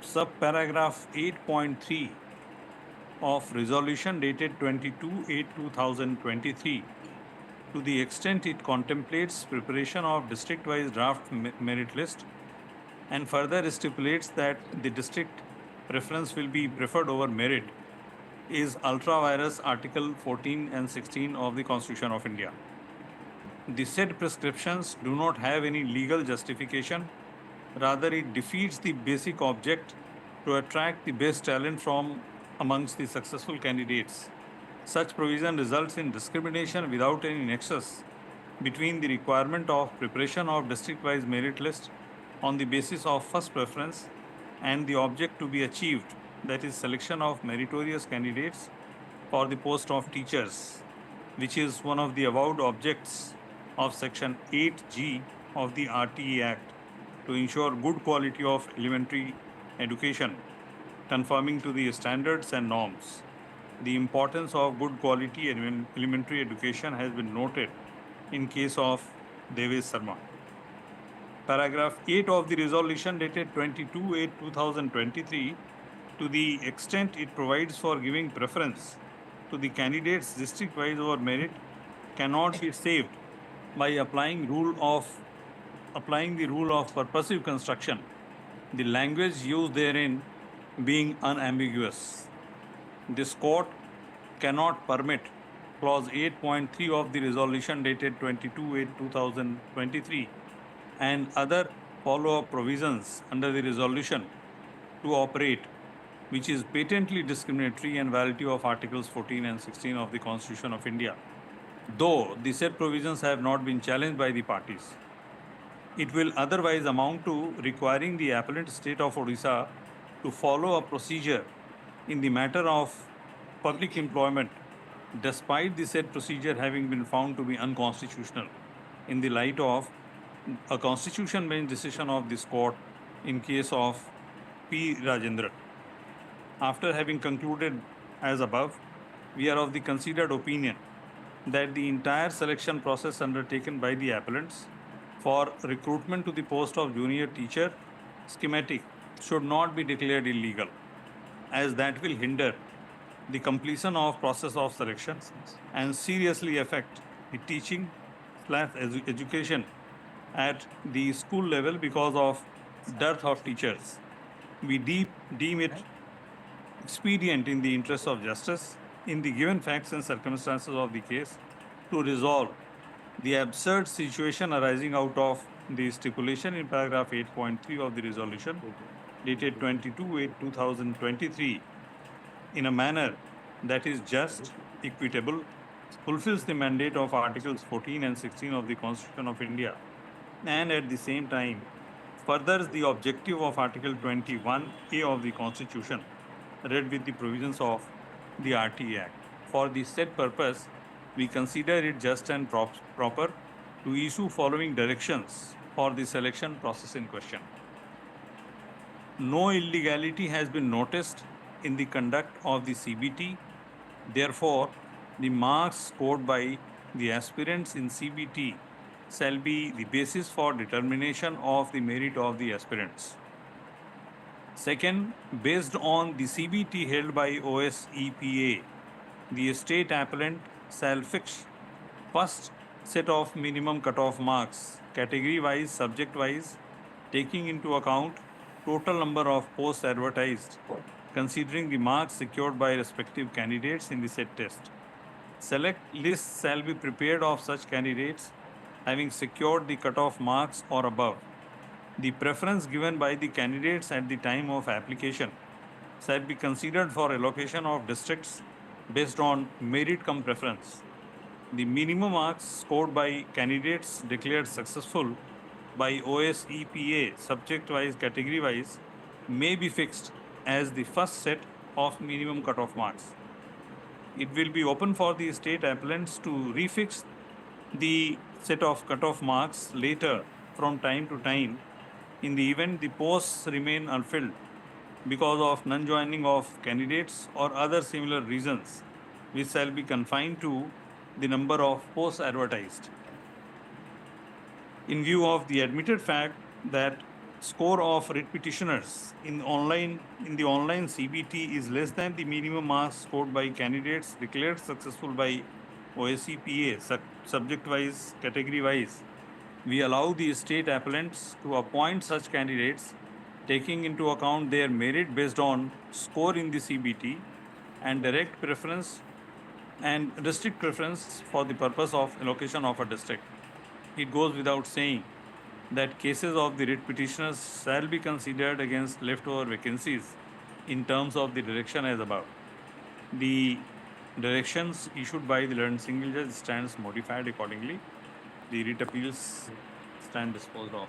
Subparagraph 8.3 of resolution dated 22/8/2023, to the extent it contemplates preparation of district-wise draft merit list and further stipulates that the district preference will be preferred over merit, is ultra vires Article 14 and 16 of the Constitution of India. The said prescriptions do not have any legal justification. Rather, it defeats the basic object to attract the best talent from amongst the successful candidates. Such provision results in discrimination without any nexus between the requirement of preparation of district-wise merit list on the basis of first preference and the object to be achieved, that is, selection of meritorious candidates for the post of teachers, which is one of the avowed objects of Section 8G of the RTE Act, to ensure good quality of elementary education, conforming to the standards and norms. The importance of good quality elementary education has been noted in case of Devesh Sharma. Paragraph 8 of the resolution dated 22/8/2023, to the extent it provides for giving preference to the candidates district-wise over merit, cannot be saved by applying the rule of purposive construction, the language used therein being unambiguous. This court cannot permit clause 8.3 of the resolution dated 22/8/2023 and other follow-up provisions under the resolution to operate, which is patently discriminatory and violative of Articles 14 and 16 of the Constitution of India, though the said provisions have not been challenged by the parties. It will otherwise amount to requiring the appellant state of Odisha to follow a procedure in the matter of public employment, despite the said procedure having been found to be unconstitutional in the light of a constitution bench decision of this court in case of P. Rajendran. After having concluded as above, we are of the considered opinion that the entire selection process undertaken by the appellants for recruitment to the post of junior teacher schematic should not be declared illegal, as that will hinder the completion of process of selection and seriously affect the teaching/education at the school level because of dearth of teachers. We deem it expedient in the interest of justice, in the given facts and circumstances of the case, to resolve the absurd situation arising out of the stipulation in paragraph 8.3 of the resolution dated 22/8/2023 in a manner that is just, equitable, fulfills the mandate of Articles 14 and 16 of the Constitution of India, and at the same time furthers the objective of Article 21A of the Constitution, read with the provisions of the RTE Act. For the said purpose, we consider it just and proper to issue following directions for the selection process in question. No illegality has been noticed in the conduct of the CBT. Therefore, the marks scored by the aspirants in CBT shall be the basis for determination of the merit of the aspirants. Second, based on the CBT held by OSEPA, the state appellant shall fix first set of minimum cutoff marks, category-wise, subject-wise, taking into account total number of posts advertised, considering the marks secured by respective candidates in the said test. Select lists shall be prepared of such candidates having secured the cutoff marks or above. The preference given by the candidates at the time of application shall be considered for allocation of districts based on merit cum preference. The minimum marks scored by candidates declared successful by OSEPA, subject-wise, category-wise, may be fixed as the first set of minimum cutoff marks. It will be open for the state appellants to refix the set of cutoff marks later from time to time in the event the posts remain unfilled because of non-joining of candidates or other similar reasons, which shall be confined to the number of posts advertised. In view of the admitted fact that score of writ petitioners in the online CBT is less than the minimum marks scored by candidates declared successful by OSCPA subject-wise, category-wise, we allow the state appellants to appoint such candidates taking into account their merit based on score in the CBT and direct preference and district preference for the purpose of allocation of a district. It goes without saying that cases of the writ petitioners shall be considered against leftover vacancies in terms of the direction as above. The directions issued by the learned single judge stands modified accordingly. The writ appeals stand disposed of.